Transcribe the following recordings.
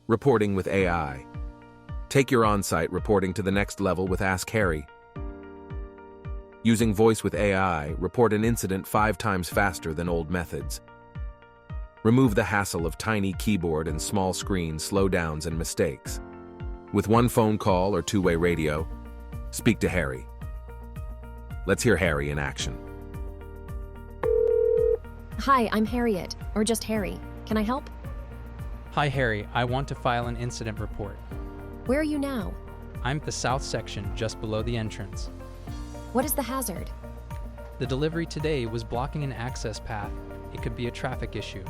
Reporting with AI. Take your on-site reporting to the next level with Ask Harry. Using voice with AI, report an incident 5 times faster than old methods. Remove the hassle of tiny keyboard and small screen slowdowns and mistakes. With one phone call or two-way radio, speak to Harry. Let's hear Harry in action. Hi, I'm Harriet, or just Harry. Can I help? Hi Harry, I want to file an incident report. Where are you now? I'm at the south section just below the entrance. What is the hazard? The delivery today was blocking an access path. It could be a traffic issue.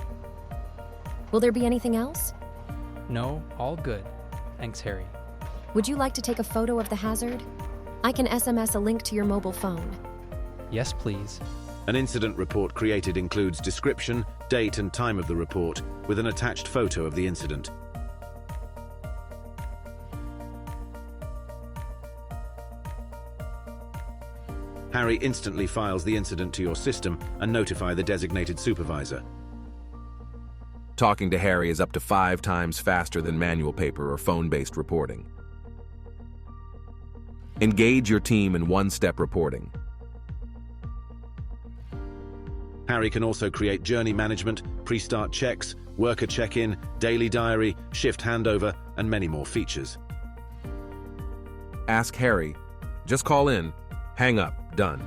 Will there be anything else? No, all good. Thanks, Harry. Would you like to take a photo of the hazard? I can SMS a link to your mobile phone. Yes, please. An incident report created includes description, date and time of the report, with an attached photo of the incident. Harry instantly files the incident to your system and notify the designated supervisor. Talking to Harry is up to 5 times faster than manual paper or phone-based reporting. Engage your team in one-step reporting. Harry can also create journey management, pre-start checks, worker check-in, daily diary, shift handover, and many more features. Ask Harry. Just call in, hang up, done.